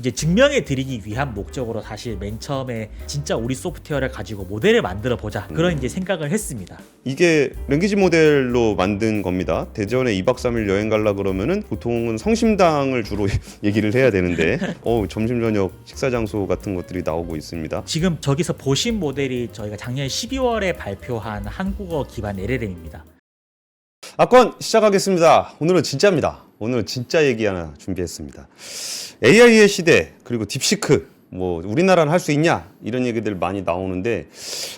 이제 증명해 드리기 위한 목적으로 사실 맨 처음에 진짜 우리 소프트웨어를 가지고 모델을 만들어 보자 그런 이제 생각을 했습니다. 이게 랭귀지 모델로 만든 겁니다. 대전에 2박 3일 여행 가려 그러면은 보통은 성심당을 주로 얘기를 해야 되는데 점심 저녁 식사 장소 같은 것들이 나오고 있습니다. 지금 저기서 보신 모델이 저희가 작년 12월에 발표한 한국어 기반 LLM입니다. 악권 시작하겠습니다. 오늘은 진짜입니다. 오늘은 진짜 얘기 하나 준비했습니다. AI의 시대 그리고 딥시크 뭐 우리나라는 할 수 있냐 이런 얘기들 많이 나오는데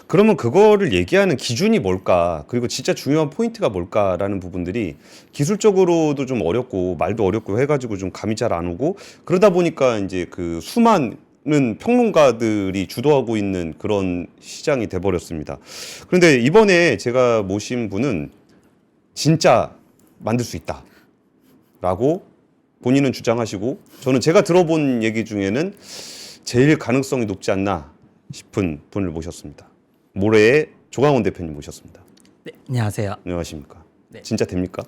그러면 그거를 얘기하는 기준이 뭘까 그리고 진짜 중요한 포인트가 뭘까라는 부분들이 기술적으로도 좀 어렵고 말도 어렵고 해가지고 좀 감이 잘 안 오고 그러다 보니까 이제 그 수많은 평론가들이 주도하고 있는 그런 시장이 돼버렸습니다. 그런데 이번에 제가 모신 분은 진짜 만들 수 있다 라고 본인은 주장하시고 저는 제가 들어본 얘기 중에는 제일 가능성이 높지 않나 싶은 분을 모셨습니다. 모래의 조강원 대표님 모셨습니다. 네, 안녕하세요. 안녕하십니까? 네. 진짜 됩니까?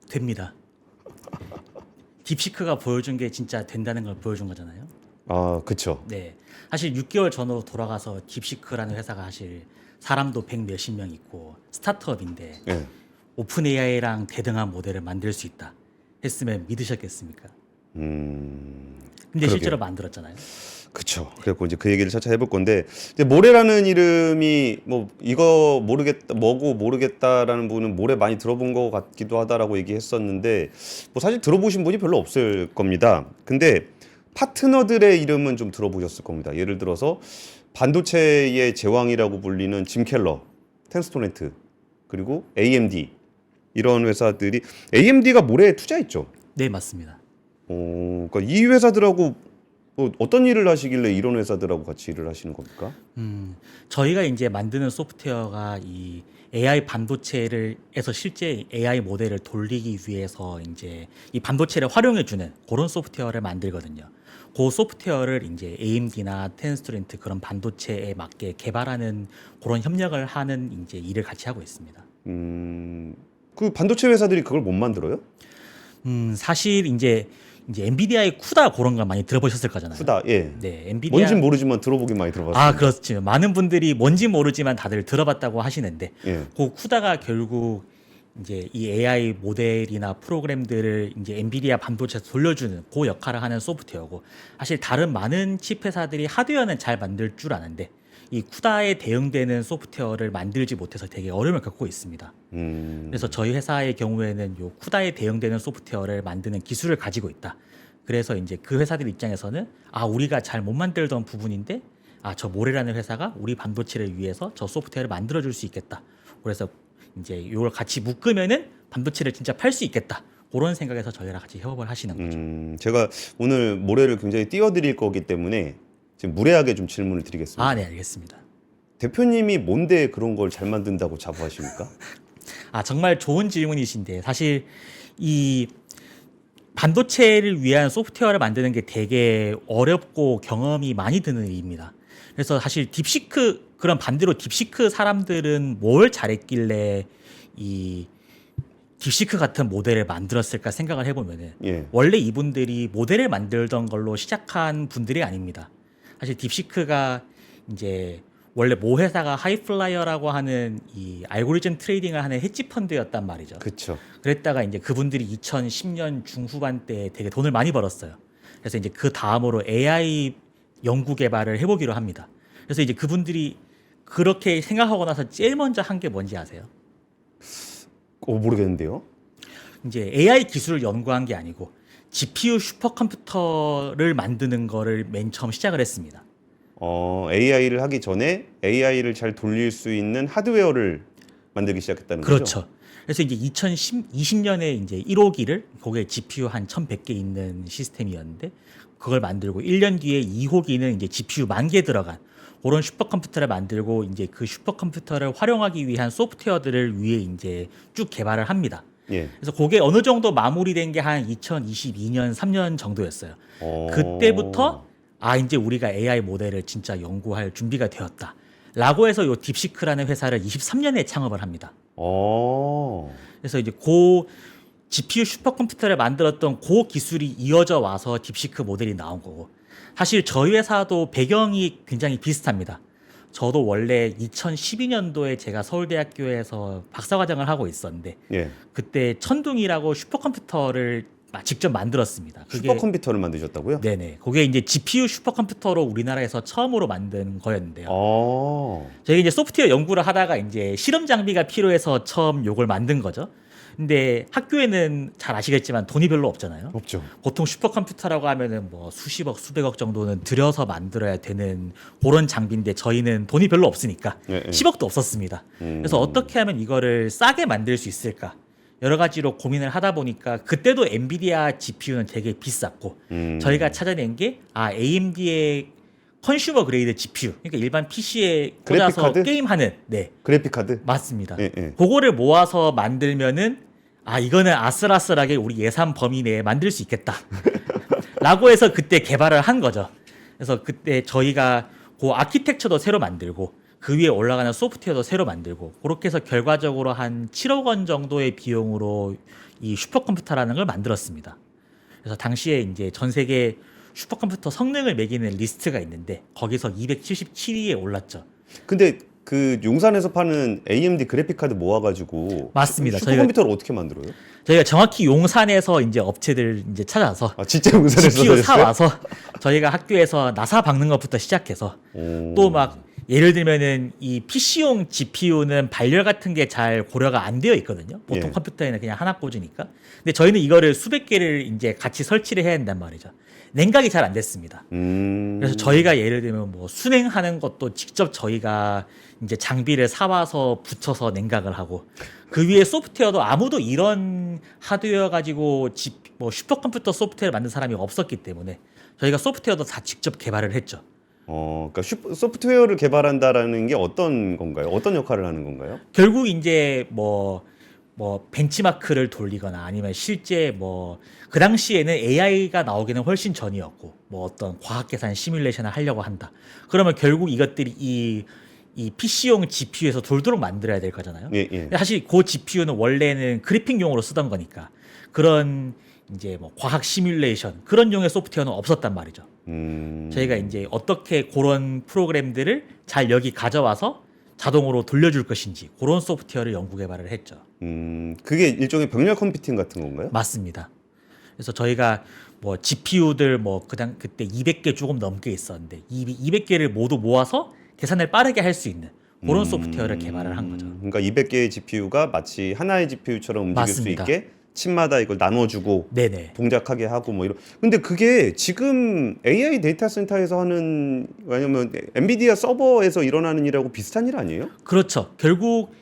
됩니다. 딥시크가 보여준 게 진짜 된다는 걸 보여준 거잖아요. 아, 그쵸. 네, 사실 6개월 전으로 돌아가서 딥시크라는 회사가 사실 사람도 100 몇십 명 있고 스타트업인데 예. 오픈 AI랑 대등한 모델을 만들 수 있다 했으면 믿으셨겠습니까? 근데 그러게요. 실제로 만들었잖아요. 그쵸. 그래갖고 이제 그 얘기를 차차 해볼 건데 이제 모래라는 이름이 뭐 이거 모르겠다 뭐고 모르겠다라는 분은 모래 많이 들어본 것 같기도 하다라고 얘기했었는데 뭐 사실 들어보신 분이 별로 없을 겁니다. 근데 파트너들의 이름은 좀 들어보셨을 겁니다. 예를 들어서 반도체의 제왕이라고 불리는 짐 켈러, 텐스토렌트 그리고 AMD 이런 회사들이 AMD가 모래에 투자했죠. 네, 맞습니다. 그러니까 이 회사들하고 뭐 어떤 일을 하시길래 이런 회사들하고 같이 일을 하시는 겁니까? 저희가 이제 만드는 소프트웨어가 이 AI 반도체를에서 실제 AI 모델을 돌리기 위해서 이제 이 반도체를 활용해주는 그런 소프트웨어를 만들거든요. 그 소프트웨어를 이제 AMD나 텐스토렌트 그런 반도체에 맞게 개발하는 그런 협력을 하는 이제 일을 같이 하고 있습니다. 그 반도체 회사들이 그걸 못 만들어요? 사실 이제 엔비디아의 쿠다 그런 거 많이 들어보셨을 거잖아요. 쿠다, 예. 네, 엔비디아. 뭔진 모르지만 들어보긴 많이 들어봤어요. 아, 그렇죠. 많은 분들이 뭔지 모르지만 다들 들어봤다고 하시는데, 예. 그 쿠다가 결국 이제 이 AI 모델이나 프로그램들을 이제 엔비디아 반도체에서 돌려주는 그 역할을 하는 소프트웨어고, 사실 다른 많은 칩 회사들이 하드웨어는 잘 만들 줄 아는데 이 쿠다에 대응되는 소프트웨어를 만들지 못해서 되게 어려움을 겪고 있습니다. 그래서 저희 회사의 경우에는 요 쿠다에 대응되는 소프트웨어를 만드는 기술을 가지고 있다. 그래서 이제 그 회사들 입장에서는 우리가 잘 못 만들던 부분인데 저 모래라는 회사가 우리 반도체를 위해서 저 소프트웨어를 만들어 줄 수 있겠다. 그래서 이제 이걸 같이 묶으면은 반도체를 진짜 팔 수 있겠다. 그런 생각에서 저희랑 같이 협업을 하시는 거죠. 제가 오늘 모래를 굉장히 띄워드릴 거기 때문에 지금 무례하게 좀 질문을 드리겠습니다. 네, 알겠습니다. 대표님이 뭔데 그런 걸 잘 만든다고 자부하십니까? 정말 좋은 질문이신데 사실 이 반도체를 위한 소프트웨어를 만드는 게 되게 어렵고 경험이 많이 드는 일입니다. 그래서 사실 딥시크 그런 반대로 딥시크 사람들은 뭘 잘했길래 이 딥시크 같은 모델을 만들었을까 생각을 해보면은 예. 원래 이분들이 모델을 만들던 걸로 시작한 분들이 아닙니다. 사실 딥시크가 이제 원래 모 회사가 하이플라이어라고 하는 이 알고리즘 트레이딩을 하는 헤지 펀드였단 말이죠. 그쵸. 그랬다가 이제 그분들이 2010년 중후반 때 되게 돈을 많이 벌었어요. 그래서 이제 그 다음으로 AI 연구 개발을 해보기로 합니다. 그래서 이제 그분들이 그렇게 생각하고 나서 제일 먼저 한 게 뭔지 아세요? 모르겠는데요. 이제 AI 기술을 연구한 게 아니고 GPU 슈퍼컴퓨터를 만드는 거를 맨 처음 시작을 했습니다. AI를 하기 전에 AI를 잘 돌릴 수 있는 하드웨어를 만들기 시작했다는 거죠. 그렇죠. 그래서 이제 2020년에 이제 1호기를 거기에 GPU 한 1,100개 있는 시스템이었는데 그걸 만들고 1년 뒤에 2호기는 이제 GPU 10,000개 들어간 그런 슈퍼컴퓨터를 만들고 이제 그 슈퍼컴퓨터를 활용하기 위한 소프트웨어들을 위해 이제 쭉 개발을 합니다. 예. 그래서 그게 어느 정도 마무리된 게 한 2022년 3년 정도였어요. 그때부터 이제 우리가 AI 모델을 진짜 연구할 준비가 되었다. 라고 해서 요 딥시크라는 회사를 23년에 창업을 합니다. 그래서 이제 그 GPU 슈퍼컴퓨터를 만들었던 그 기술이 이어져 와서 딥시크 모델이 나온 거고 사실 저희 회사도 배경이 굉장히 비슷합니다. 저도 원래 2012년도에 제가 서울대학교에서 박사과정을 하고 있었는데 예. 그때 천둥이라고 슈퍼컴퓨터를 직접 만들었습니다. 슈퍼컴퓨터를 만드셨다고요? 네네. 그게 이제 GPU 슈퍼컴퓨터로 우리나라에서 처음으로 만든 거였는데요. 저희가 이제 소프트웨어 연구를 하다가 이제 실험 장비가 필요해서 처음 요걸 만든 거죠. 근데 학교에는 잘 아시겠지만 돈이 별로 없잖아요. 없죠. 보통 슈퍼컴퓨터라고 하면은 뭐 수십억, 수백억 정도는 들여서 만들어야 되는 그런 장비인데 저희는 돈이 별로 없으니까 예, 예. 10억도 없었습니다. 그래서 어떻게 하면 이거를 싸게 만들 수 있을까? 여러 가지로 고민을 하다 보니까 그때도 엔비디아 GPU는 되게 비쌌고 저희가 찾아낸 게 AMD의 컨슈머 그레이드 GPU 그러니까 일반 PC에 꽂아서 그래픽카드? 게임하는 네 그래픽 카드? 맞습니다. 예, 예. 그거를 모아서 만들면은 이거는 아슬아슬하게 우리 예산 범위 내에 만들 수 있겠다. 라고 해서 그때 개발을 한 거죠. 그래서 그때 저희가 그 아키텍처도 새로 만들고 그 위에 올라가는 소프트웨어도 새로 만들고 그렇게 해서 결과적으로 한 7억 원 정도의 비용으로 이 슈퍼컴퓨터라는 걸 만들었습니다. 그래서 당시에 이제 전 세계 슈퍼컴퓨터 성능을 매기는 리스트가 있는데 거기서 277위에 올랐죠. 근데 그 용산에서 파는 AMD 그래픽 카드 모아가지고 맞습니다. 슈퍼컴퓨터를 어떻게 만들어요? 저희가 정확히 용산에서 이제 업체들 이제 찾아서 진짜 용산에서 GPU 사 사셨어요? 와서 저희가 학교에서 나사 박는 것부터 시작해서 또 막 예를 들면은 이 PC용 GPU는 발열 같은 게 잘 고려가 안 되어 있거든요. 보통 예. 컴퓨터에는 그냥 하나 꽂으니까. 근데 저희는 이거를 수백 개를 이제 같이 설치를 해야 된단 말이죠. 냉각이 잘 안 됐습니다. 그래서 저희가 예를 들면 뭐 순행하는 것도 직접 저희가 이제 장비를 사와서 붙여서 냉각을 하고 그 위에 소프트웨어도 아무도 이런 하드웨어 가지고 뭐 슈퍼컴퓨터 소프트웨어를 만든 사람이 없었기 때문에 저희가 소프트웨어도 다 직접 개발을 했죠. 그러니까 소프트웨어를 개발한다라는 게 어떤 건가요? 어떤 역할을 하는 건가요? 결국 이제 뭐 벤치마크를 돌리거나 아니면 실제 뭐 그 당시에는 AI가 나오기는 훨씬 전이었고 뭐 어떤 과학 계산 시뮬레이션을 하려고 한다. 그러면 결국 이것들이 이 PC용 GPU에서 돌도록 만들어야 될 거잖아요. 예, 예. 근데 사실 그 GPU는 원래는 그래픽용으로 쓰던 거니까 그런 이제 뭐 과학 시뮬레이션 그런 용의 소프트웨어는 없었단 말이죠. 저희가 이제 어떻게 그런 프로그램들을 잘 여기 가져와서 자동으로 돌려줄 것인지 그런 소프트웨어를 연구 개발을 했죠. 그게 일종의 병렬 컴퓨팅 같은 건가요? 맞습니다. 그래서 저희가 뭐 GPU들 뭐 그때 200개 조금 넘게 있었는데 200개를 모두 모아서 계산을 빠르게 할 수 있는 그런 소프트웨어를 개발을 한 거죠. 그러니까 200개의 GPU가 마치 하나의 GPU처럼 움직일 맞습니다. 수 있게 칩마다 이걸 나눠주고 네네. 동작하게 하고 뭐 이런. 근데 그게 지금 AI 데이터 센터에서 하는 왜냐면 엔비디아 서버에서 일어나는 일하고 비슷한 일 아니에요? 그렇죠. 결국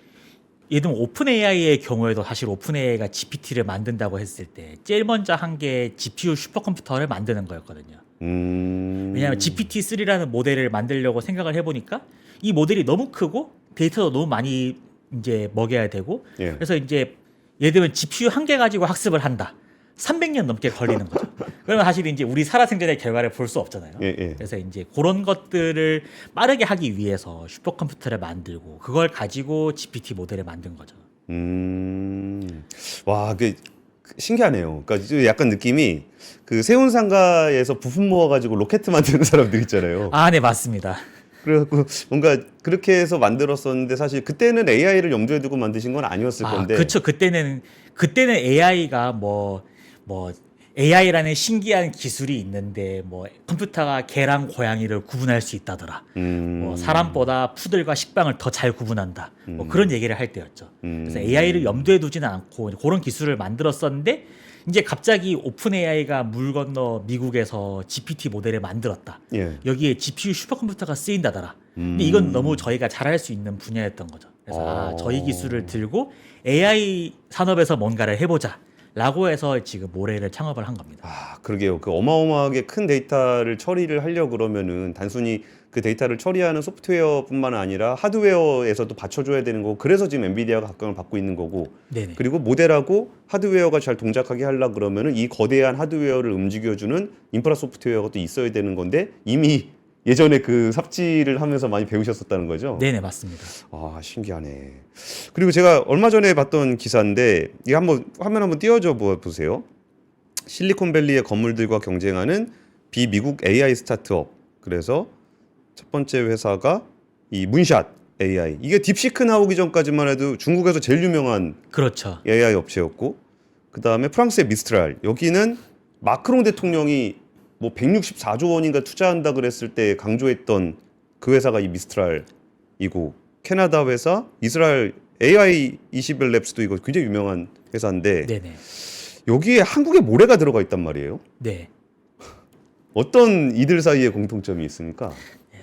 예를 들면 오픈 AI의 경우에도 사실 오픈 AI가 GPT를 만든다고 했을 때 제일 먼저 한 게 GPU 슈퍼컴퓨터를 만드는 거였거든요. 왜냐하면 GPT-3라는 모델을 만들려고 생각을 해보니까 이 모델이 너무 크고 데이터도 너무 많이 이제 먹여야 되고 예. 그래서 이제 예를 들면 GPU 한 개 가지고 학습을 한다. 300년 넘게 걸리는 거죠. 그러면 사실 이제 우리 살아생전의 결과를 볼 수 없잖아요. 예, 예. 그래서 이제 그런 것들을 빠르게 하기 위해서 슈퍼컴퓨터를 만들고 그걸 가지고 GPT 모델을 만든 거죠. 와, 그 신기하네요. 그러니까 이제 약간 느낌이 그 세운상가에서 부품 모아가지고 로켓 만드는 사람들 있잖아요. 네, 맞습니다. 그래갖고 뭔가 그렇게 해서 만들었었는데 사실 그때는 AI를 염두에 두고 만드신 건 아니었을 건데. 그렇죠. 그때는 AI가 뭐 AI라는 신기한 기술이 있는데 뭐 컴퓨터가 개랑 고양이를 구분할 수 있다더라. 뭐 사람보다 푸들과 식빵을 더 잘 구분한다. 뭐 그런 얘기를 할 때였죠. 그래서 AI를 염두에 두지는 않고 그런 기술을 만들었었는데 이제 갑자기 오픈 AI가 물 건너 미국에서 GPT 모델을 만들었다. 예. 여기에 GPU 슈퍼컴퓨터가 쓰인다더라. 근데 이건 너무 저희가 잘할 수 있는 분야였던 거죠. 그래서 저희 기술을 들고 AI 산업에서 뭔가를 해보자. 라고 해서 지금 모레를 창업을 한 겁니다. 그러게요. 그 어마어마하게 큰 데이터를 처리를 하려고 그러면은 단순히 그 데이터를 처리하는 소프트웨어뿐만 아니라 하드웨어에서도 받쳐줘야 되는 거고 그래서 지금 엔비디아가 각광을 받고 있는 거고 네네. 그리고 모델하고 하드웨어가 잘 동작하게 하려고 그러면은 이 거대한 하드웨어를 움직여주는 인프라 소프트웨어가 또 있어야 되는 건데 이미 예전에 그 삽질을 하면서 많이 배우셨었다는 거죠? 네네, 맞습니다. 아, 신기하네. 그리고 제가 얼마 전에 봤던 기사인데 이거 한번 화면 한번 띄워줘 보세요. 실리콘밸리의 건물들과 경쟁하는 비미국 AI 스타트업. 그래서 첫 번째 회사가 이 문샷 AI. 이게 딥시크 나오기 전까지만 해도 중국에서 제일 유명한 그렇죠. AI 업체였고, 그 다음에 프랑스의 미스트랄. 여기는 마크롱 대통령이 뭐 164조 원인가 투자한다 그랬을 때 강조했던 그 회사가 이 미스트랄이고, 캐나다 회사 이스라엘 AI 21랩스도 이거 굉장히 유명한 회사인데 네네. 여기에 한국의 모래가 들어가 있단 말이에요. 네. 어떤 이들 사이에 공통점이 있습니까?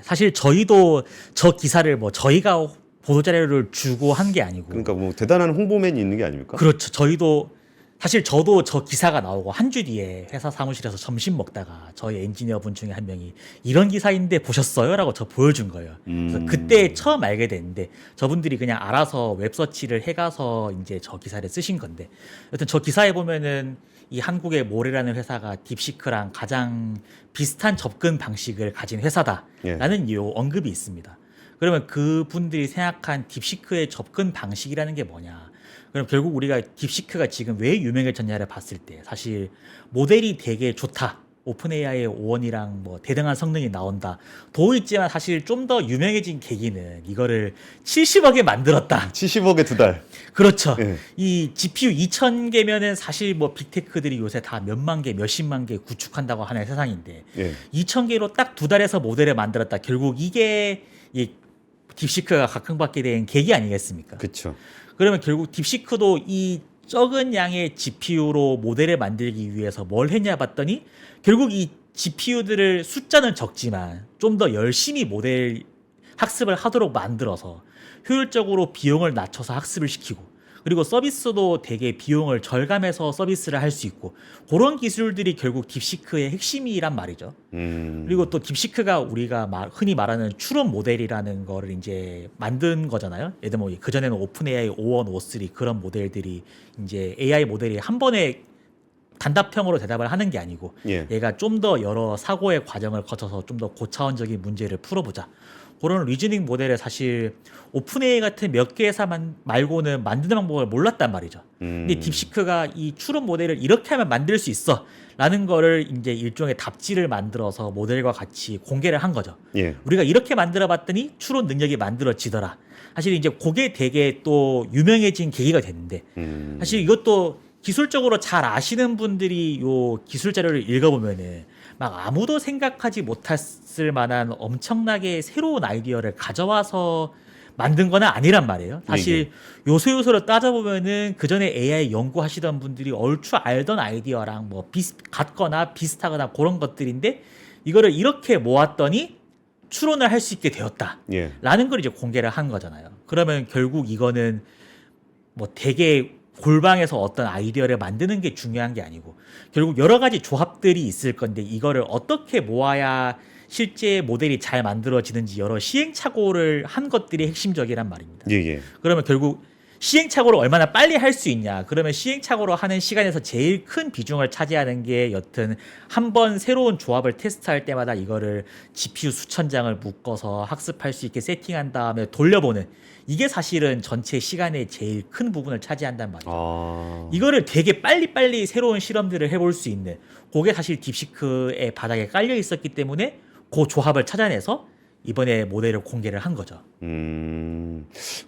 사실 저희도 저 기사를 뭐 저희가 보도 자료를 주고 한 게 아니고, 그러니까 뭐 대단한 홍보맨이 있는 게 아닙니까? 그렇죠. 저희도 사실 저도 저 기사가 나오고 한 주 뒤에 회사 사무실에서 점심 먹다가 저희 엔지니어 분 중에 한 명이 이런 기사인데 보셨어요? 라고 저 보여준 거예요. 그래서 그때 처음 알게 됐는데 저분들이 그냥 알아서 웹서치를 해가서 이제 저 기사를 쓰신 건데, 여튼 저 기사에 보면은 이 한국의 모래라는 회사가 딥시크랑 가장 비슷한 접근 방식을 가진 회사다라는 요 언급이 있습니다. 그러면 그분들이 생각한 딥시크의 접근 방식이라는 게 뭐냐? 그럼 결국 우리가 딥시크가 지금 왜 유명해졌냐를 봤을 때 사실 모델이 되게 좋다. 오픈 AI의 오원이랑 뭐 대등한 성능이 나온다. 도 있지만 사실 좀 더 유명해진 계기는 이거를 70억에 만들었다. 70억에 2달. 그렇죠. 예. 이 GPU 2,000개면은 사실 뭐 빅테크들이 요새 다 몇만 개, 몇십만 개 구축한다고 하는 세상인데, 예. 2,000개로 딱 2달에서 모델을 만들었다. 결국 이게 이 딥시크가 각광받게 된 계기 아니겠습니까? 그렇죠. 그러면 결국 딥시크도 이 적은 양의 GPU로 모델을 만들기 위해서 뭘 했냐 봤더니 결국 이 GPU들을 숫자는 적지만 좀 더 열심히 모델 학습을 하도록 만들어서 효율적으로 비용을 낮춰서 학습을 시키고, 그리고 서비스도 되게 비용을 절감해서 서비스를 할 수 있고, 그런 기술들이 결국 딥시크의 핵심이란 말이죠. 그리고 또 딥시크가 우리가 흔히 말하는 추론 모델이라는 거를 이제 만든 거잖아요. 예를 들면 뭐 그전에는 오픈 AI 5원, 5.3 그런 모델들이 이제 AI 모델이 한 번에 단답형으로 대답을 하는 게 아니고 예. 얘가 좀 더 여러 사고의 과정을 거쳐서 좀 더 고차원적인 문제를 풀어보자. 그런 리즈닝 모델을 사실 오픈 AI 같은 몇 개 회사 말고는 만드는 방법을 몰랐단 말이죠. 근데 딥시크가 이 추론 모델을 이렇게 하면 만들 수 있어 라는 거를 이제 일종의 답지를 만들어서 모델과 같이 공개를 한 거죠. 예. 우리가 이렇게 만들어 봤더니 추론 능력이 만들어지더라. 사실 이제 그게 되게 또 유명해진 계기가 됐는데, 사실 이것도 기술적으로 잘 아시는 분들이 요 기술 자료를 읽어보면은 막 아무도 생각하지 못했을 만한 엄청나게 새로운 아이디어를 가져와서 만든 건 아니란 말이에요. 사실 요소요소를 따져보면은 그 전에 AI 연구하시던 분들이 얼추 알던 아이디어랑 뭐 같거나 비슷하거나 그런 것들인데, 이거를 이렇게 모았더니 추론을 할 수 있게 되었다. 예. 라는 걸 이제 공개를 한 거잖아요. 그러면 결국 이거는 뭐 되게 골방에서 어떤 아이디어를 만드는 게 중요한 게 아니고 결국 여러 가지 조합들이 있을 건데 이거를 어떻게 모아야 실제 모델이 잘 만들어지는지 여러 시행착오를 한 것들이 핵심적이란 말입니다. 예, 예. 그러면 결국 시행착오를 얼마나 빨리 할 수 있냐. 그러면 시행착오로 하는 시간에서 제일 큰 비중을 차지하는 게 여튼 한 번 새로운 조합을 테스트할 때마다 이거를 GPU 수천 장을 묶어서 학습할 수 있게 세팅한 다음에 돌려보는, 이게 사실은 전체 시간의 제일 큰 부분을 차지한단 말이에요. 아. 이거를 되게 빨리빨리 새로운 실험들을 해볼 수 있는, 그게 사실 딥시크의 바닥에 깔려 있었기 때문에 그 조합을 찾아내서 이번에 모델을 공개를 한 거죠.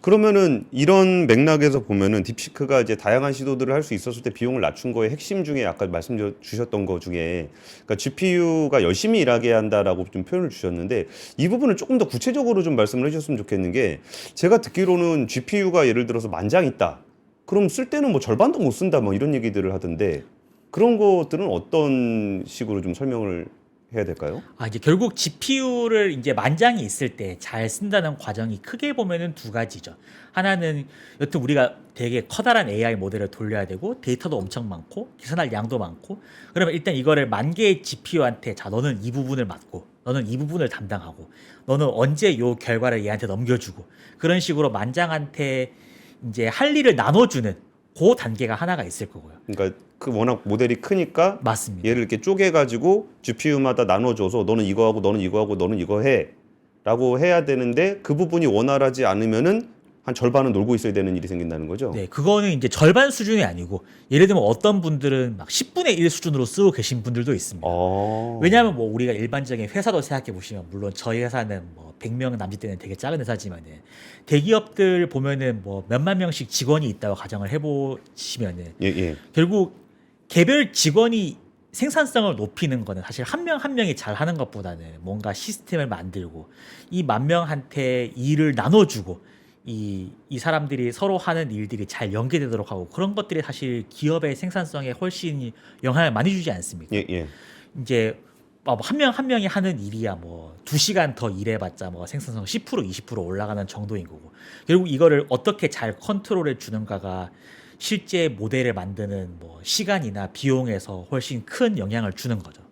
그러면은 이런 맥락에서 보면은 딥시크가 이제 다양한 시도들을 할 수 있었을 때 비용을 낮춘 거의 핵심 중에 아까 말씀 주셨던 거 중에, 그러니까 GPU가 열심히 일하게 한다라고 좀 표현을 주셨는데 이 부분을 조금 더 구체적으로 좀 말씀을 해주셨으면 좋겠는 게, 제가 듣기로는 GPU가 예를 들어서 만장 있다. 그럼 쓸 때는 뭐 절반도 못 쓴다 뭐 이런 얘기들을 하던데, 그런 것들은 어떤 식으로 좀 설명을 해야 될까요? 이제 결국 GPU를 이제 만장이 있을 때 잘 쓴다는 과정이 크게 보면은 두 가지죠. 하나는 여튼 우리가 되게 커다란 AI 모델을 돌려야 되고 데이터도 엄청 많고 계산할 양도 많고, 그러면 일단 이거를 만 개의 GPU한테 자 너는 이 부분을 맡고 너는 이 부분을 담당하고 너는 언제 요 결과를 얘한테 넘겨주고, 그런 식으로 만장한테 이제 할 일을 나눠주는 그 단계가 하나가 있을 거고요. 그러니까 그 워낙 모델이 크니까 맞습니다. 얘를 이렇게 쪼개가지고 GPU마다 나눠줘서 너는 이거 하고 너는 이거 하고 너는 이거 해라고 해야 되는데 그 부분이 원활하지 않으면은 한 절반은 놀고 있어야 되는 일이 생긴다는 거죠. 네, 그거는 이제 절반 수준이 아니고 예를 들면 어떤 분들은 막 10분의 1 수준으로 쓰고 계신 분들도 있습니다. 왜냐하면 뭐 우리가 일반적인 회사도 생각해 보시면 물론 저희 회사는 뭐 100명 남짓되는 되게 작은 회사지만은 대기업들 보면은 뭐 몇만 명씩 직원이 있다고 가정을 해보시면은 예, 예. 결국 개별 직원이 생산성을 높이는 거는 사실 한 명 한 명이 잘 하는 것보다는 뭔가 시스템을 만들고 이 만 명한테 일을 나눠주고 이 사람들이 서로 하는 일들이 잘 연계되도록 하고 그런 것들이 사실 기업의 생산성에 훨씬 영향을 많이 주지 않습니까? 예, 예. 이제 한 명 한 명이 하는 일이야 뭐 2시간 더 일해봤자 뭐 생산성 10% 20% 올라가는 정도인 거고 결국 이거를 어떻게 잘 컨트롤해 주는가가 실제 모델을 만드는 뭐 시간이나 비용에서 훨씬 큰 영향을 주는 거죠.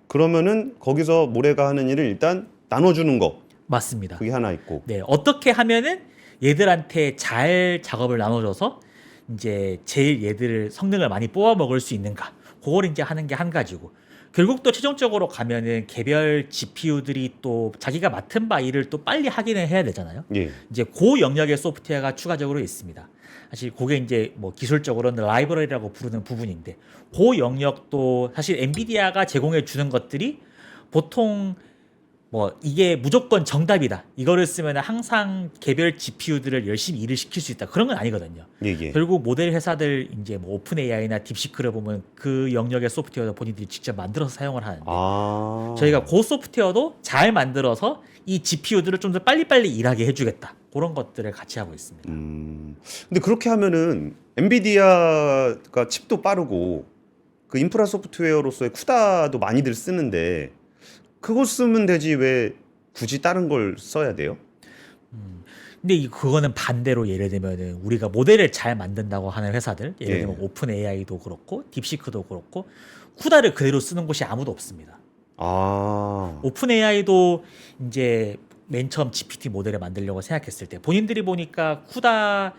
그러면은 거기서 모래가 하는 일을 일단 나눠주는 거 맞습니다. 그게 하나 있고. 네, 어떻게 하면은 얘들한테 잘 작업을 나눠줘서 이제 제일 얘들을 성능을 많이 뽑아 먹을 수 있는가? 그걸 이제 하는 게 한 가지고 결국 또 최종적으로 가면은 개별 GPU들이 또 자기가 맡은 바 일을 또 빨리 하기는 해야 되잖아요. 예. 이제 그 영역의 소프트웨어가 추가적으로 있습니다. 사실 그게 이제 뭐 기술적으로는 라이브러리라고 부르는 부분인데 그 영역도 사실 엔비디아가 제공해 주는 것들이 보통 뭐 이게 무조건 정답이다. 이거를 쓰면 항상 개별 GPU들을 열심히 일을 시킬 수 있다. 그런 건 아니거든요. 예, 예. 결국 모델 회사들 이제 뭐 오픈 AI나 딥시크를 보면 그 영역의 소프트웨어 본인들이 직접 만들어서 사용을 하는데 저희가 그 소프트웨어도 잘 만들어서 이 GPU들을 좀 더 빨리빨리 일하게 해주겠다. 그런 것들을 같이 하고 있습니다. 근데 그렇게 하면은 엔비디아가 칩도 빠르고 그 인프라 소프트웨어로서의 쿠다도 많이들 쓰는데 그거 쓰면 되지 왜 굳이 다른 걸 써야 돼요? 근데 그거는 반대로 예를 들면은 우리가 모델을 잘 만든다고 하는 회사들 예를 들면 오픈 AI도 그렇고 딥시크도 그렇고 쿠다를 그대로 쓰는 곳이 아무도 없습니다. 오픈 AI도 이제 맨 처음 GPT 모델을 만들려고 생각했을 때 본인들이 보니까 쿠다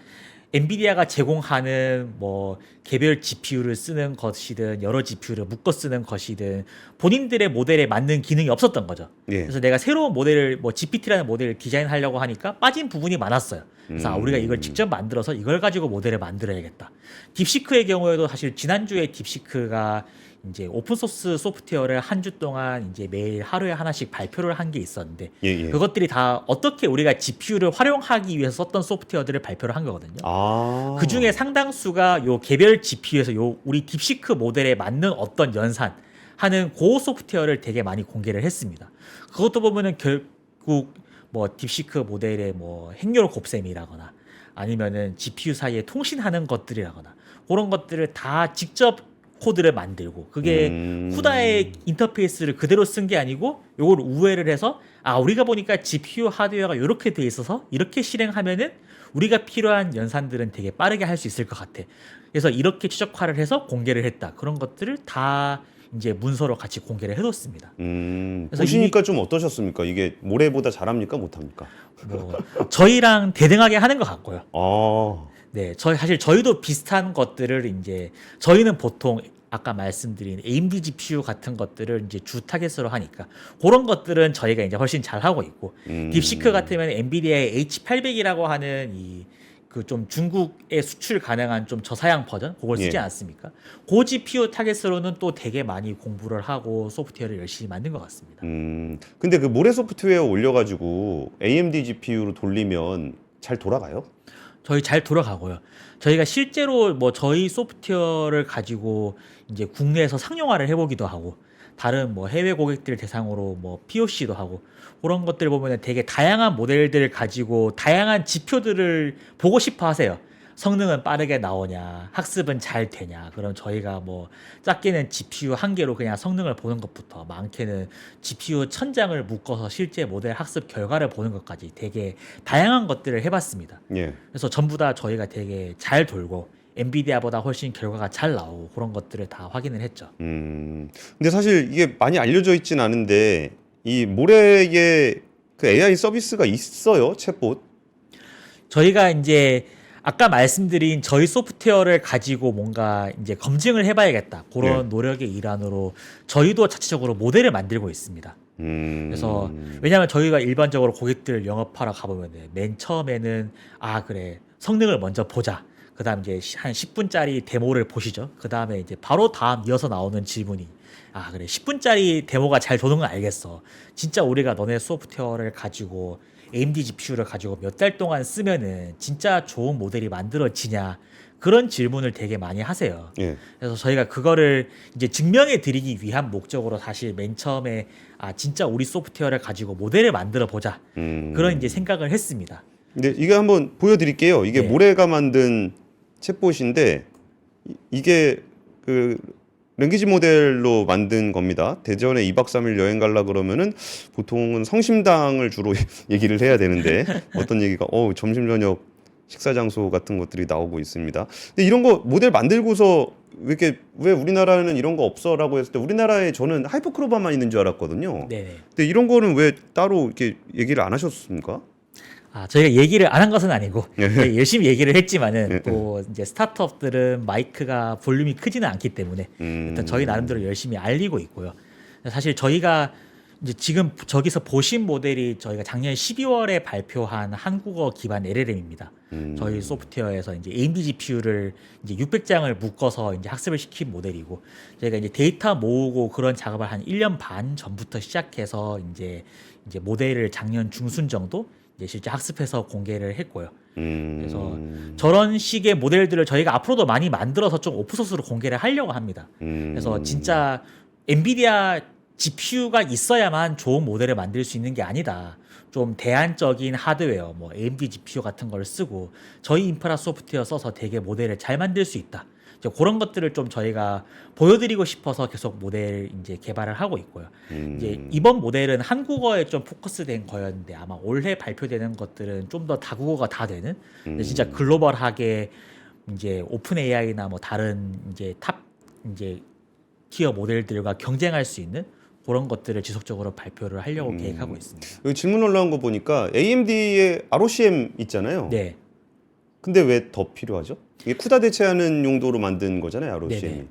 엔비디아가 제공하는 뭐 개별 GPU를 쓰는 것이든 여러 GPU를 묶어 쓰는 것이든 본인들의 모델에 맞는 기능이 없었던 거죠. 예. 그래서 내가 새로운 모델을 뭐 GPT라는 모델을 디자인하려고 하니까 빠진 부분이 많았어요. 그래서 우리가 이걸 직접 만들어서 이걸 가지고 모델을 만들어야겠다. 딥시크의 경우에도 사실 지난주에 딥시크가 이제 오픈소스 소프트웨어를 한 주 동안 이제 매일 하루에 하나씩 발표를 한 게 있었는데 예, 예. 그것들이 다 어떻게 우리가 GPU를 활용하기 위해서 썼던 소프트웨어들을 발표를 한 거거든요. 그 중에 상당수가 요 개별 GPU에서 요 우리 딥시크 모델에 맞는 어떤 연산 하는 그 소프트웨어를 되게 많이 공개를 했습니다. 그것도 보면은 결국 뭐 딥시크 모델의 뭐 행렬 곱셈이라거나 아니면은 GPU 사이에 통신하는 것들이라거나 그런 것들을 다 직접 코드를 만들고 그게 쿠다의 인터페이스를 그대로 쓴 게 아니고 요걸 우회를 해서 우리가 보니까 GPU 하드웨어가 이렇게 돼 있어서 이렇게 실행하면은 우리가 필요한 연산들은 되게 빠르게 할 수 있을 것 같아. 그래서 이렇게 최적화를 해서 공개를 했다. 그런 것들을 다 이제 문서로 같이 공개를 해뒀습니다. 그래서 보시니까 좀 어떠셨습니까? 이게 모래보다 잘합니까? 못합니까? 뭐 저희랑 대등하게 하는 것 같고요. 네, 사실 저희도 비슷한 것들을 이제 저희는 보통 아까 말씀드린 AMD GPU 같은 것들을 이제 주 타겟으로 하니까 그런 것들은 저희가 이제 훨씬 잘 하고 있고 딥시크 같으면 엔비디아의 H800이라고 하는 그 좀 중국에 수출 가능한 좀 저사양 버전 그걸 쓰지 않습니까? 그 GPU 타겟으로는 또 되게 많이 공부를 하고 소프트웨어를 열심히 만든 것 같습니다. 근데 그 모래 소프트웨어 올려가지고 AMD GPU로 돌리면 잘 돌아가요? 저희 잘 돌아가고요. 저희가 실제로 뭐 저희 소프트웨어를 가지고 이제 국내에서 상용화를 해보기도 하고 다른 뭐 해외 고객들 대상으로 뭐 POC도 하고 그런 것들 보면은 되게 다양한 모델들을 가지고 다양한 지표들을 보고 싶어 하세요. 성능은 빠르게 나오냐, 학습은 잘 되냐. 그럼 저희가 뭐 작게는 GPU 한 개로 그냥 성능을 보는 것부터 많게는 GPU 천장을 묶어서 실제 모델 학습 결과를 보는 것까지 되게 다양한 것들을 해봤습니다. 그래서 전부 다 저희가 되게 잘 돌고 엔비디아보다 훨씬 결과가 잘 나오고 그런 것들을 다 확인을 했죠. 근데 사실 이게 많이 알려져 있진 않은데 이 모래에 그 AI 서비스가 있어요, 챗봇? 저희가 이제 아까 말씀드린 저희 소프트웨어를 가지고 뭔가 이제 검증을 해봐야겠다. 그런 네. 노력의 일환으로 저희도 자체적으로 모델을 만들고 있습니다. 그래서 왜냐하면 저희가 일반적으로 고객들 영업하러 가보면 맨 처음에는 그래 성능을 먼저 보자. 그다음 이제 한 10분짜리 데모를 보시죠. 그다음에 이제 바로 다음 이어서 나오는 질문이 그래 10분짜리 데모가 잘 도는 건 알겠어. 진짜 우리가 너네 소프트웨어를 가지고 AMD GPU를 가지고 몇 달 동안 쓰면은 진짜 좋은 모델이 만들어지냐 그런 질문을 되게 많이 하세요. 예. 그래서 저희가 그거를 이제 증명해 드리기 위한 목적으로 사실 맨 처음에 진짜 우리 소프트웨어를 가지고 모델을 만들어 보자 그런 이제 생각을 했습니다. 근데 이게 한번 보여드릴게요. 이게 네. 모레가 만든 챗봇인데 이게 그 랭귀지 모델로 만든 겁니다. 대전에 2박 3일 여행 가려 그러면은 보통은 성심당을 주로 얘기를 해야 되는데 어떤 얘기가 점심 저녁 식사 장소 같은 것들이 나오고 있습니다. 근데 이런 거 모델 만들고서 왜 우리나라는 이런 거 없어라고 했을 때 우리나라에 저는 하이퍼크로바만 있는 줄 알았거든요. 네. 근데 이런 거는 왜 따로 이렇게 얘기를 안 하셨습니까? 저희가 얘기를 안 한 것은 아니고 저희 열심히 얘기를 했지만은 예, 또 이제 스타트업들은 마이크가 볼륨이 크지는 않기 때문에 일단 저희 나름대로 열심히 알리고 있고요. 사실 저희가 이제 지금 저기서 보신 모델이 저희가 작년 12월에 발표한 한국어 기반 LLM입니다. 저희 소프트웨어에서 이제 AMD GPU를 이제 600장을 묶어서 이제 학습을 시킨 모델이고 저희가 이제 데이터 모으고 그런 작업을 한 1년 반 전부터 시작해서 이제 모델을 작년 중순 정도 이제 실제 학습해서 공개를 했고요. 그래서 저런 식의 모델들을 저희가 앞으로도 많이 만들어서 좀 오픈소스로 공개를 하려고 합니다. 그래서 진짜 엔비디아 GPU가 있어야만 좋은 모델을 만들 수 있는 게 아니다. 좀 대안적인 하드웨어, 뭐 AMD GPU 같은 걸 쓰고 저희 인프라 소프트웨어 써서 되게 모델을 잘 만들 수 있다. 이제 그런 것들을 좀 저희가 보여드리고 싶어서 계속 모델 이제 개발을 하고 있고요. 이제 이번 모델은 한국어에 좀 포커스된 거였는데 아마 올해 발표되는 것들은 좀 더 다국어가 다 되는 근데 진짜 글로벌하게 이제 오픈 AI나 뭐 다른 이제 탑 이제 티어 모델들과 경쟁할 수 있는 그런 것들을 지속적으로 발표를 하려고 계획하고 있습니다. 여기 질문 올라온 거 보니까 AMD의 ROCm 있잖아요. 네. 근데 왜 더 필요하죠? 이게 쿠다 대체하는 용도로 만든 거잖아요, ROCm이. 네네.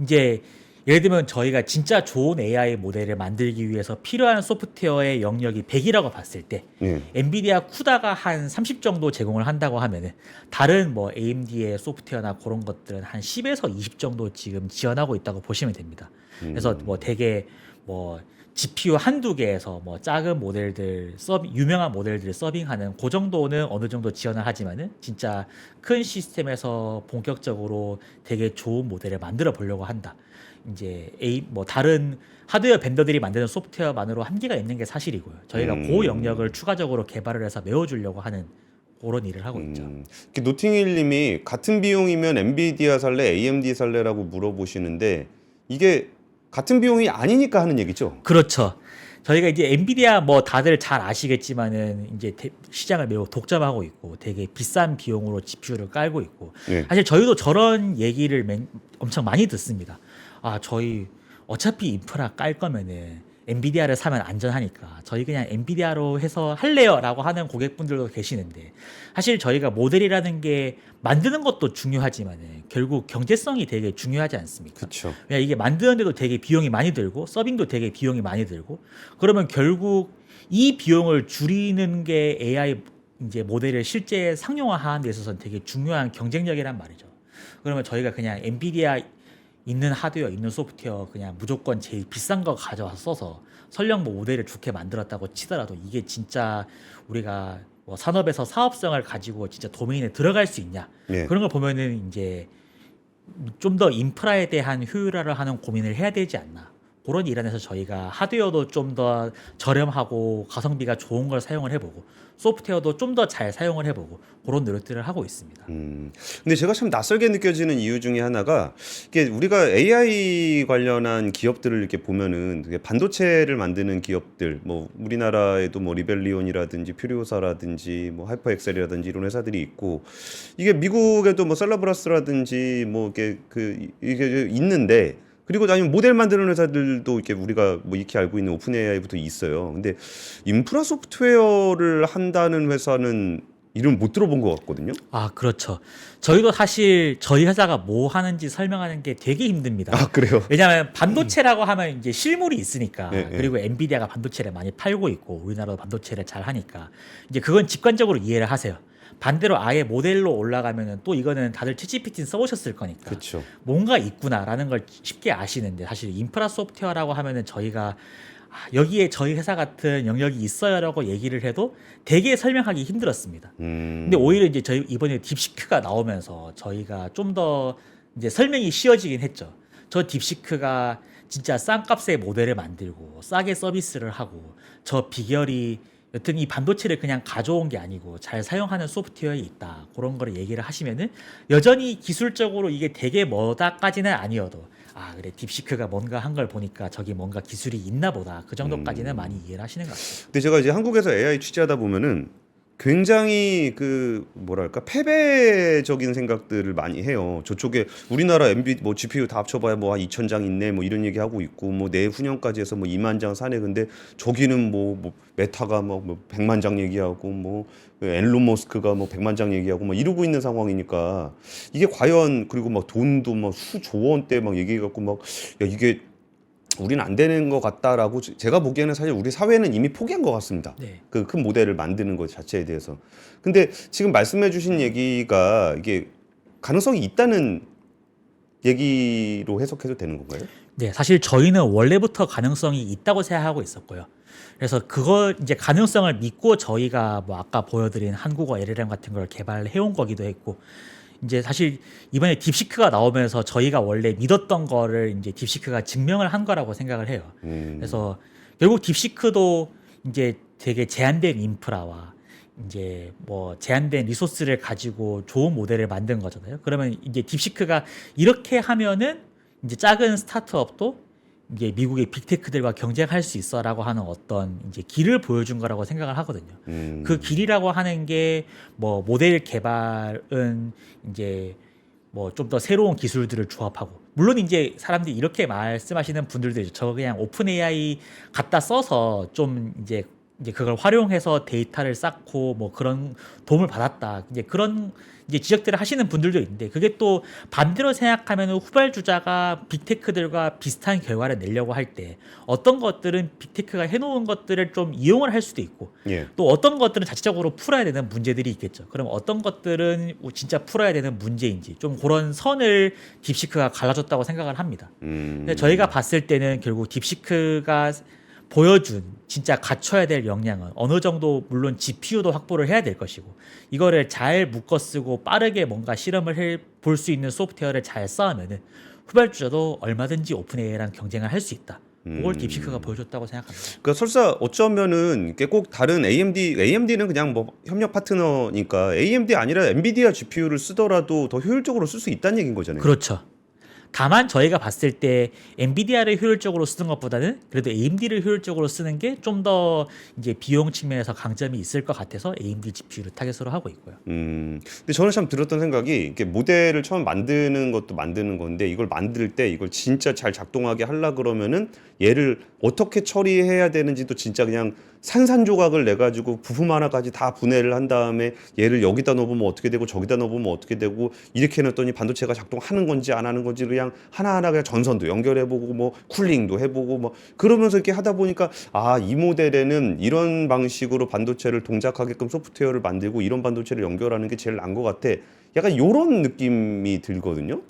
이제 예를 들면 저희가 진짜 좋은 AI 모델을 만들기 위해서 필요한 소프트웨어의 영역이 100이라고 봤을 때 예. 엔비디아 쿠다가 한 30 정도 제공을 한다고 하면은 다른 뭐 AMD의 소프트웨어나 그런 것들은 한 10에서 20 정도 지금 지원하고 있다고 보시면 됩니다. 그래서 뭐 되게 뭐 GPU 한두 개에서 뭐 작은 모델들 유명한 모델들을 서빙하는 그 정도는 어느 정도 지원을 하지만은 진짜 큰 시스템에서 본격적으로 되게 좋은 모델을 만들어 보려고 한다. 이제 뭐 다른 하드웨어 벤더들이 만드는 소프트웨어만으로 한계가 있는 게 사실이고요. 저희가 그 영역을 추가적으로 개발을 해서 메워주려고 하는 그런 일을 하고 있죠. 노팅힐님이 같은 비용이면 엔비디아 살래, AMD 살래라고 물어보시는데 이게 같은 비용이 아니니까 하는 얘기죠. 그렇죠. 저희가 이제 엔비디아 뭐 다들 잘 아시겠지만은 이제 시장을 매우 독점하고 있고 되게 비싼 비용으로 GPU를 깔고 있고 네. 사실 저희도 저런 얘기를 엄청 많이 듣습니다. 저희 어차피 인프라 깔 거면은 엔비디아를 사면 안전하니까 저희 그냥 엔비디아로 해서 할래요라고 하는 고객분들도 계시는데 사실 저희가 모델이라는 게 만드는 것도 중요하지만 결국 경제성이 되게 중요하지 않습니까? 그렇죠. 왜냐 이게 만드는데도 되게 비용이 많이 들고 서빙도 되게 비용이 많이 들고 그러면 결국 이 비용을 줄이는 게 AI 이제 모델을 실제 상용화하는 데 있어서는 되게 중요한 경쟁력이란 말이죠. 그러면 저희가 그냥 엔비디아 있는 하드웨어, 있는 소프트웨어 그냥 무조건 제일 비싼 거 가져와서 써서 설령 뭐 모델을 좋게 만들었다고 치더라도 이게 진짜 우리가 뭐 산업에서 사업성을 가지고 진짜 도메인에 들어갈 수 있냐 예. 그런 걸 보면은 이제 좀 더 인프라에 대한 효율화를 하는 고민을 해야 되지 않나 그런 일환에서 저희가 하드웨어도 좀 더 저렴하고 가성비가 좋은 걸 사용을 해보고 소프트웨어도 좀 더 잘 사용을 해보고 그런 노력들을 하고 있습니다. 근데 제가 참 낯설게 느껴지는 이유 중에 하나가 이게 우리가 AI 관련한 기업들을 이렇게 보면은 되게 반도체를 만드는 기업들 뭐 우리나라에도 뭐 리벨리온이라든지 퓨리오사라든지 뭐 하이퍼엑셀이라든지 이런 회사들이 있고 이게 미국에도 뭐 셀러브라스라든지 뭐 이게 있는데 그리고 아니면 모델 만드는 회사들도 이렇게 우리가 뭐 익히 알고 있는 오픈 AI부터 있어요. 근데 인프라 소프트웨어를 한다는 회사는 이름 못 들어본 것 같거든요. 아, 그렇죠. 저희도 사실 저희 회사가 뭐 하는지 설명하는 게 되게 힘듭니다. 아 그래요? 왜냐하면 반도체라고 하면 이제 실물이 있으니까 네, 네. 그리고 엔비디아가 반도체를 많이 팔고 있고 우리나라도 반도체를 잘 하니까 이제 그건 직관적으로 이해를 하세요. 반대로 아예 모델로 올라가면은 또 이거는 다들 챗GPT 써보셨을 거니까 그렇죠. 뭔가 있구나라는 걸 쉽게 아시는데 사실 인프라 소프트웨어라고 하면은 저희가 여기에 저희 회사 같은 영역이 있어요라고 얘기를 해도 되게 설명하기 힘들었습니다. 근데 오히려 이제 저희 이번에 딥시크가 나오면서 저희가 좀 더 이제 설명이 쉬워지긴 했죠. 저 딥시크가 진짜 싼 값의 모델을 만들고 싸게 서비스를 하고 저 비결이 여튼 이 반도체를 그냥 가져온 게 아니고 잘 사용하는 소프트웨어에 있다. 그런 거를 얘기를 하시면은 여전히 기술적으로 이게 되게 뭐다까지는 아니어도 아 그래 딥시크가 뭔가 한 걸 보니까 저기 뭔가 기술이 있나 보다. 그 정도까지는 많이 이해를 하시는 것 같아요. 근데 제가 이제 한국에서 AI 취재하다 보면은 굉장히 그 뭐랄까 패배적인 생각들을 많이 해요. 저쪽에 우리나라 MB 뭐 GPU 다 합쳐봐야 뭐 한 2,000장 있네 뭐 이런 얘기 하고 있고 뭐 내후년까지 해서 뭐 2만 장 사네. 근데 저기는 뭐 메타가 뭐 100만 장 얘기하고 뭐 앨런 머스크가 뭐 100만 장 얘기하고 막 이러고 있는 상황이니까 이게 과연 그리고 막 돈도 막 수조 원대 막 얘기해갖고 막 야 이게 우리는 안 되는 것 같다라고 제가 보기에는 사실 우리 사회는 이미 포기한 것 같습니다. 네. 그 큰 모델을 만드는 것 자체에 대해서. 근데 지금 말씀해주신 얘기가 이게 가능성이 있다는 얘기로 해석해도 되는 건가요? 네, 사실 저희는 원래부터 가능성이 있다고 생각하고 있었고요. 그래서 그거 이제 가능성을 믿고 저희가 뭐 아까 보여드린 한국어 LLM 같은 걸 개발해 온 거기도 했고 이제 사실 이번에 딥시크가 나오면서 저희가 원래 믿었던 거를 이제 딥시크가 증명을 한 거라고 생각을 해요. 그래서 결국 딥시크도 이제 되게 제한된 인프라와 이제 뭐 제한된 리소스를 가지고 좋은 모델을 만든 거잖아요. 그러면 이제 딥시크가 이렇게 하면은 이제 작은 스타트업도 이제 미국의 빅테크들과 경쟁할 수 있어라고 하는 어떤 이제 길을 보여준 거라고 생각을 하거든요. 그 길이라고 하는 게 뭐 모델 개발은 이제 뭐 좀 더 새로운 기술들을 조합하고 물론 이제 사람들이 이렇게 말씀하시는 분들도 있죠. 저 그냥 오픈 AI 갖다 써서 좀 이제 그걸 활용해서 데이터를 쌓고 뭐 그런 도움을 받았다. 이제 그런 이제 지적들을 하시는 분들도 있는데 그게 또 반대로 생각하면 후발주자가 빅테크들과 비슷한 결과를 내려고 할 때 어떤 것들은 빅테크가 해놓은 것들을 좀 이용을 할 수도 있고 예. 또 어떤 것들은 자체적으로 풀어야 되는 문제들이 있겠죠. 그럼 어떤 것들은 진짜 풀어야 되는 문제인지 좀 그런 선을 딥시크가 갈라줬다고 생각을 합니다. 근데 저희가 봤을 때는 결국 딥시크가 보여준 진짜 갖춰야 될 역량은 어느 정도 물론 GPU도 확보를 해야 될 것이고 이거를 잘 묶어 쓰고 빠르게 뭔가 실험을 해 볼 수 있는 소프트웨어를 잘 쌓으면은 후발주자도 얼마든지 오픈 AI랑 경쟁을 할 수 있다. 그걸 딥시크가 보여줬다고 생각합니다. 그러니까 설사 어쩌면은 이게 꼭 다른 AMD는 그냥 뭐 협력 파트너니까 AMD 아니라 엔비디아 GPU를 쓰더라도 더 효율적으로 쓸 수 있다는 얘기인 거잖아요. 그렇죠. 다만 저희가 봤을 때 엔비디아를 효율적으로 쓰는 것보다는 그래도 AMD를 효율적으로 쓰는 게 좀 더 이제 비용 측면에서 강점이 있을 것 같아서 AMD GPU를 타겟으로 하고 있고요. 근데 저는 참 들었던 생각이 이렇게 모델을 처음 만드는 것도 만드는 건데 이걸 만들 때 이걸 진짜 잘 작동하게 하려 그러면은 얘를 어떻게 처리해야 되는지도 진짜 그냥 산산조각을 내 가지고 부품 하나까지 다 분해를 한 다음에 얘를 여기다 넣어보면 어떻게 되고 저기다 넣어보면 어떻게 되고 이렇게 해놨더니 반도체가 작동하는 건지 안 하는 건지 그냥 하나하나 그냥 전선도 연결해보고 뭐 쿨링도 해보고 뭐 그러면서 이렇게 하다 보니까 아, 이 모델에는 이런 방식으로 반도체를 동작하게끔 소프트웨어를 만들고 이런 반도체를 연결하는 게 제일 나은 것 같아. 약간 이런 느낌이 들거든요.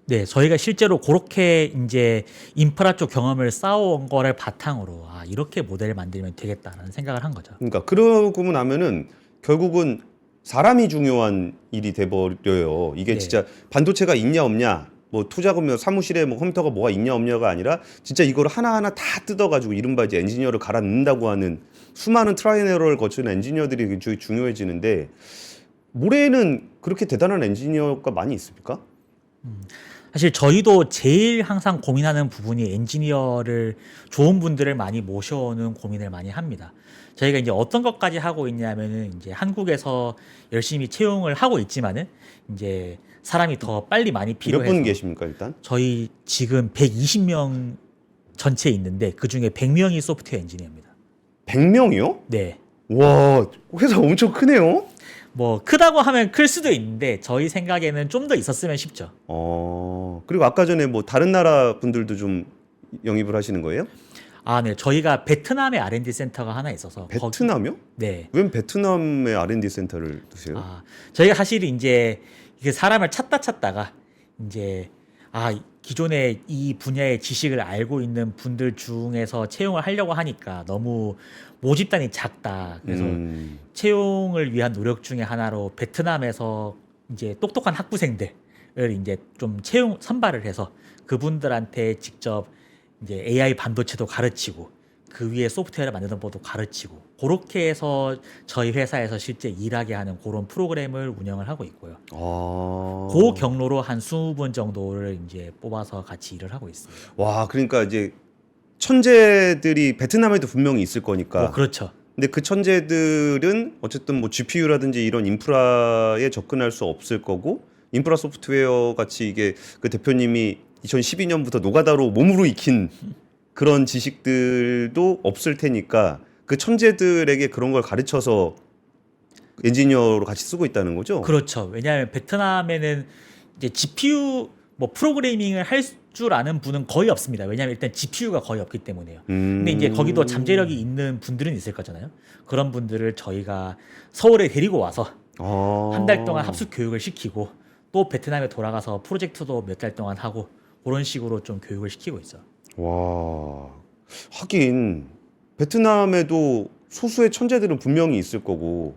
네, 저희가 실제로 그렇게 이제 인프라 쪽 경험을 쌓아온 거를 바탕으로 아, 이렇게 모델을 만들면 되겠다라는 생각을 한 거죠. 그러니까 그러고 나면은 결국은 사람이 중요한 일이 돼버려요. 이게 네. 진짜 반도체가 있냐 없냐, 뭐 투자금이나 사무실에 뭐 컴퓨터가 뭐가 있냐 없냐가 아니라 진짜 이거를 하나하나 다 뜯어가지고 이른바 이제 엔지니어를 갈아 넣는다고 하는 수많은 트라이 앤 에러를 거치는 엔지니어들이 굉장히 중요해지는데 모레에는 그렇게 대단한 엔지니어가 많이 있습니까? 사실 저희도 제일 항상 고민하는 부분이 엔지니어를 좋은 분들을 많이 모셔오는 고민을 많이 합니다. 저희가 이제 어떤 것까지 하고 있냐면은 이제 한국에서 열심히 채용을 하고 있지만은 이제 사람이 더 빨리 많이 몇 필요해서 분 계십니까 일단? 저희 지금 120명 전체 있는데 그 중에 100명이 소프트웨어 엔지니어입니다. 100명이요? 네. 와, 회사 엄청 크네요. 뭐 크다고 하면 클 수도 있는데 저희 생각에는 좀 더 있었으면 싶죠. 그리고 아까 전에 뭐 다른 나라 분들도 좀 영입을 하시는 거예요? 아, 네. 저희가 베트남에 R&D 센터가 하나 있어서 베트남이요? 네. 웬 베트남에 R&D 센터를 두세요? 아, 저희가 사실 이제 이게 사람을 찾다가 이제 기존에 이 분야의 지식을 알고 있는 분들 중에서 채용을 하려고 하니까 너무 모집단이 작다. 그래서 채용을 위한 노력 중에 하나로 베트남에서 이제 똑똑한 학부생들을 이제 좀 선발을 해서 그분들한테 직접 이제 AI 반도체도 가르치고 그 위에 소프트웨어를 만드는 법도 가르치고 그렇게 해서 저희 회사에서 실제 일하게 하는 그런 프로그램을 운영을 하고 있고요. 그 경로로 한 20분 정도를 이제 뽑아서 같이 일을 하고 있습니다. 와, 그러니까 이제 천재들이 베트남에도 분명히 있을 거니까. 그렇죠. 근데 그 천재들은 어쨌든 뭐 GPU라든지 이런 인프라에 접근할 수 없을 거고, 인프라 소프트웨어 같이 이게 그 대표님이 2012년부터 노가다로 몸으로 익힌 그런 지식들도 없을 테니까 그 천재들에게 그런 걸 가르쳐서 엔지니어로 같이 쓰고 있다는 거죠? 그렇죠. 왜냐하면 베트남에는 이제 GPU 뭐 프로그래밍을 할 줄 아는 분은 거의 없습니다. 왜냐하면 일단 GPU가 거의 없기 때문에요. 근데 이제 거기도 잠재력이 있는 분들은 있을 거잖아요. 그런 분들을 저희가 서울에 데리고 와서 한 달 동안 합숙 교육을 시키고 또 베트남에 돌아가서 프로젝트도 몇 달 동안 하고 그런 식으로 좀 교육을 시키고 있어요. 와, 하긴 베트남에도 소수의 천재들은 분명히 있을 거고,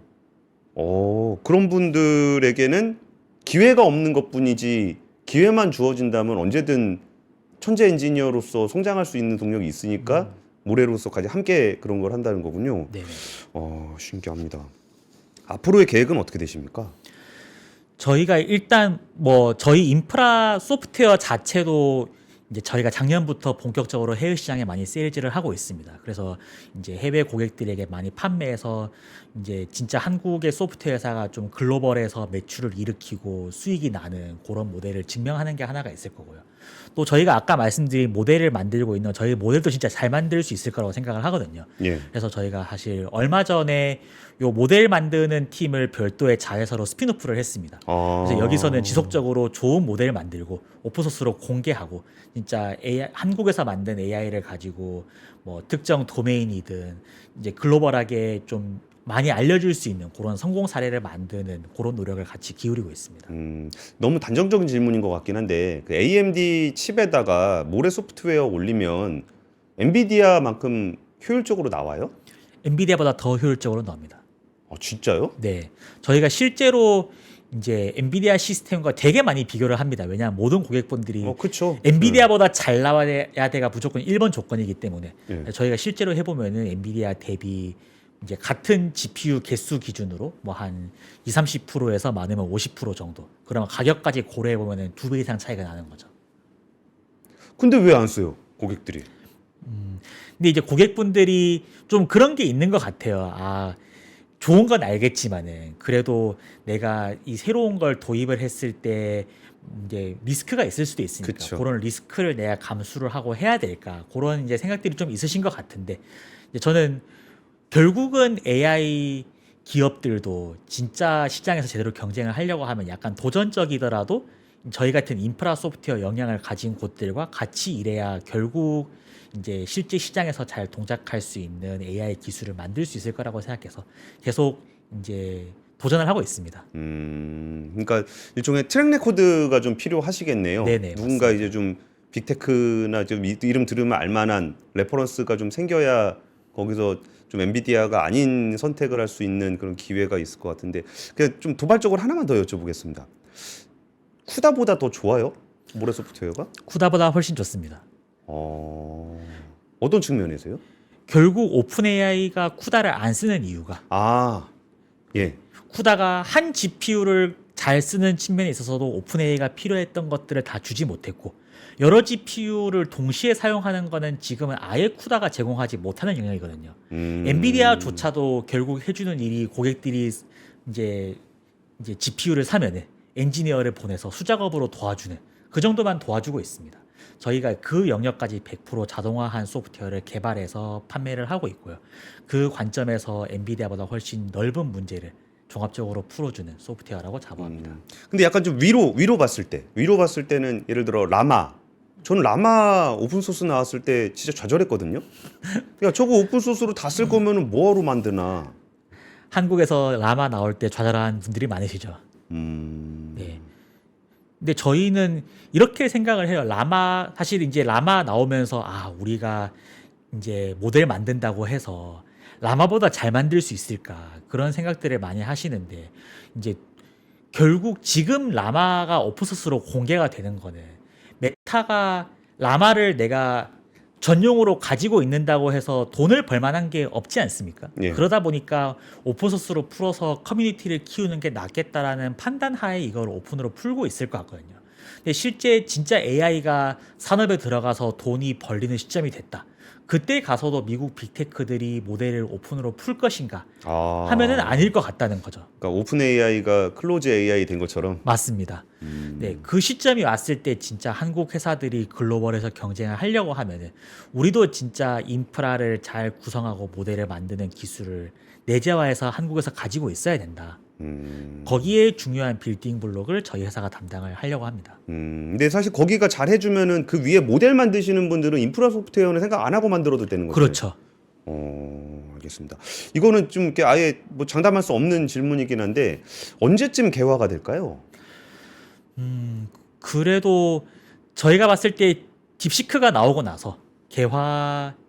그런 분들에게는 기회가 없는 것뿐이지 기회만 주어진다면 언제든 천재 엔지니어로서 성장할 수 있는 동력이 있으니까 모래로서까지 함께 그런 걸 한다는 거군요. 네. 신기합니다. 앞으로의 계획은 어떻게 되십니까? 저희가 일단 뭐 저희 인프라 소프트웨어 자체도 이제 저희가 작년부터 본격적으로 해외 시장에 많이 세일즈를 하고 있습니다. 그래서 이제 해외 고객들에게 많이 판매해서 이제 진짜 한국의 소프트웨어 회사가 좀 글로벌해서 매출을 일으키고 수익이 나는 그런 모델을 증명하는 게 하나가 있을 거고요. 또 저희가 아까 말씀드린 모델을 만들고 있는 저희 모델도 진짜 잘 만들 수 있을 거라고 생각을 하거든요. 예. 그래서 저희가 사실 얼마 전에 요 모델 만드는 팀을 별도의 자회사로 스핀오프를 했습니다. 그래서 여기서는 지속적으로 좋은 모델을 만들고 오픈소스로 공개하고 진짜 한국에서 만든 AI를 가지고 뭐 특정 도메인이든 이제 글로벌하게 좀 많이 알려줄 수 있는 그런 성공 사례를 만드는 그런 노력을 같이 기울이고 있습니다. 너무 단정적인 질문인 것 같긴 한데 그 AMD 칩에다가 모래 소프트웨어 올리면 엔비디아만큼 효율적으로 나와요? 엔비디아보다 더 효율적으로 나옵니다. 진짜요? 네, 저희가 실제로 이제 엔비디아 시스템과 되게 많이 비교를 합니다. 왜냐하면 모든 고객분들이 그렇죠. 엔비디아보다 잘 나와야 돼가 무조건 1번 조건이기 때문에 네. 저희가 실제로 해보면은 엔비디아 대비 이제 같은 GPU 개수 기준으로 뭐 한 20-30%에서 많으면 50% 정도. 그러면 가격까지 고려해 보면은 2배 이상 차이가 나는 거죠. 근데 왜 안 써요, 고객들이? 근데 이제 고객분들이 좀 그런 게 있는 것 같아요. 좋은 건 알겠지만은 그래도 내가 이 새로운 걸 도입을 했을 때 이제 리스크가 있을 수도 있으니까 그쵸. 그런 리스크를 내가 감수를 하고 해야 될까 그런 이제 생각들이 좀 있으신 것 같은데 이제 저는 결국은 AI 기업들도 진짜 시장에서 제대로 경쟁을 하려고 하면 약간 도전적이더라도 저희 같은 인프라 소프트웨어 역량을 가진 곳들과 같이 일해야 결국 이제 실제 시장에서 잘 동작할 수 있는 AI 기술을 만들 수 있을 거라고 생각해서 계속 이제 도전을 하고 있습니다. 그러니까 일종의 트랙 레코드가 좀 필요하시겠네요. 네네, 누군가 맞습니다. 이제 좀 빅테크나 좀 이름 들으면 알만한 레퍼런스가 좀 생겨야 거기서 좀 엔비디아가 아닌 선택을 할 수 있는 그런 기회가 있을 것 같은데 그냥 좀 도발적으로 하나만 더 여쭤보겠습니다. 쿠다보다 더 좋아요? 모래 소프트웨어가? 쿠다보다 훨씬 좋습니다. 어떤 측면에서요? 결국 오픈 AI가 쿠다를 안 쓰는 이유가 예. 쿠다가 한 GPU를 잘 쓰는 측면에 있어서도 오픈 AI가 필요했던 것들을 다 주지 못했고 여러 GPU를 동시에 사용하는 거는 지금은 아예 쿠다가 제공하지 못하는 영역이거든요. 엔비디아조차도 결국 해주는 일이 고객들이 이제 GPU를 사면은 엔지니어를 보내서 수작업으로 도와주는 그 정도만 도와주고 있습니다. 저희가 그 영역까지 100% 자동화한 소프트웨어를 개발해서 판매를 하고 있고요. 그 관점에서 엔비디아보다 훨씬 넓은 문제를 종합적으로 풀어주는 소프트웨어라고 자부합니다. 근데 약간 좀 위로 봤을 때는 예를 들어 라마. 저는 라마 오픈 소스 나왔을 때 진짜 좌절했거든요. 야, 저거 오픈 소스로 다 쓸 거면은 뭐하러 만드나. 한국에서 라마 나올 때 좌절한 분들이 많으시죠. 네. 근데 저희는 이렇게 생각을 해요. 사실 이제 라마 나오면서 우리가 이제 모델 만든다고 해서 라마보다 잘 만들 수 있을까 그런 생각들을 많이 하시는데 이제 결국 지금 라마가 오픈소스로 공개가 되는 거는 메타가 라마를 내가 전용으로 가지고 있는다고 해서 돈을 벌 만한 게 없지 않습니까? 예. 그러다 보니까 오픈소스로 풀어서 커뮤니티를 키우는 게 낫겠다라는 판단 하에 이걸 오픈으로 풀고 있을 것 같거든요. 근데 실제 진짜 AI가 산업에 들어가서 돈이 벌리는 시점이 됐다. 그때 가서도 미국 빅테크들이 모델을 오픈으로 풀 것인가 하면은 아닐 것 같다는 거죠. 그러니까 오픈 AI가 클로즈 AI 된 것처럼. 맞습니다. 네, 그 시점이 왔을 때 진짜 한국 회사들이 글로벌에서 경쟁을 하려고 하면은 우리도 진짜 인프라를 잘 구성하고 모델을 만드는 기술을 내재화해서 한국에서 가지고 있어야 된다. 거기에 중요한 빌딩 블록을 저희 회사가 담당을 하려고 합니다. 근데 사실 거기가 잘 해주면은 그 위에 모델 만드시는 분들은 인프라 소프트웨어는 생각 안 하고 만들어도 되는 거죠. 그렇죠. 알겠습니다. 이거는 좀 이렇게 아예 뭐 장담할 수 없는 질문이긴 한데 언제쯤 개화가 될까요? 그래도 저희가 봤을 때 딥시크가 나오고 나서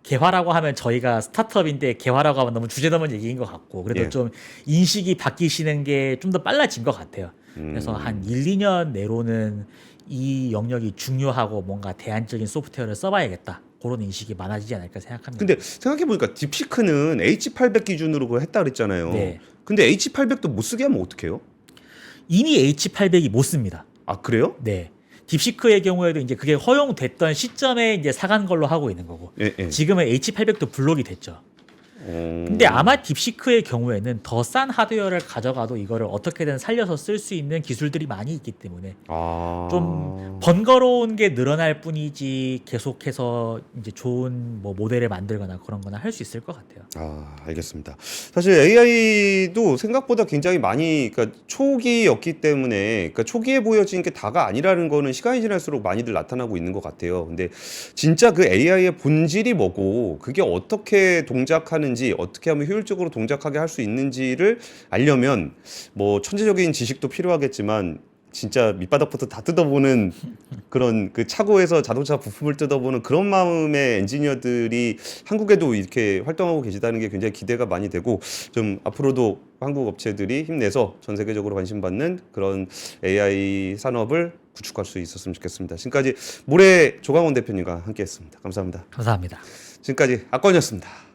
개화라고 하면 저희가 스타트업인데 개화라고 하면 너무 주제넘은 얘기인 것 같고 그래도 예. 좀 인식이 바뀌시는 게 좀 더 빨라진 것 같아요. 그래서 한 1, 2년 내로는 이 영역이 중요하고 뭔가 대안적인 소프트웨어를 써봐야겠다. 그런 인식이 많아지지 않을까 생각합니다. 근데 생각해보니까 딥시크는 H800 기준으로 그거 했다 그랬잖아요. 네. 근데 H800도 못 쓰게 하면 어떡해요? 이미 H800이 못 씁니다. 아, 그래요? 네. 딥시크의 경우에도 이제 그게 허용됐던 시점에 이제 사간 걸로 하고 있는 거고 예. 지금은 H800도 블록이 됐죠. 근데 아마 딥시크의 경우에는 더 싼 하드웨어를 가져가도 이거를 어떻게든 살려서 쓸 수 있는 기술들이 많이 있기 때문에 좀 번거로운 게 늘어날 뿐이지 계속해서 이제 좋은 뭐 모델을 만들거나 그런 거나 할 수 있을 것 같아요. 알겠습니다. 사실 AI도 생각보다 굉장히 많이, 그러니까 초기였기 때문에, 그러니까 초기에 보여진 게 다가 아니라는 거는 시간이 지날수록 많이들 나타나고 있는 것 같아요. 근데 진짜 그 AI의 본질이 뭐고, 그게 어떻게 동작하는지, 어떻게 하면 효율적으로 동작하게 할 수 있는지를 알려면 뭐 천재적인 지식도 필요하겠지만 진짜 밑바닥부터 다 뜯어보는 그런 그 차고에서 자동차 부품을 뜯어보는 그런 마음의 엔지니어들이 한국에도 이렇게 활동하고 계시다는 게 굉장히 기대가 많이 되고 좀 앞으로도 한국 업체들이 힘내서 전 세계적으로 관심받는 그런 AI 산업을 구축할 수 있었으면 좋겠습니다. 지금까지 모래 조강원 대표님과 함께했습니다. 감사합니다. 감사합니다. 지금까지 악건이었습니다.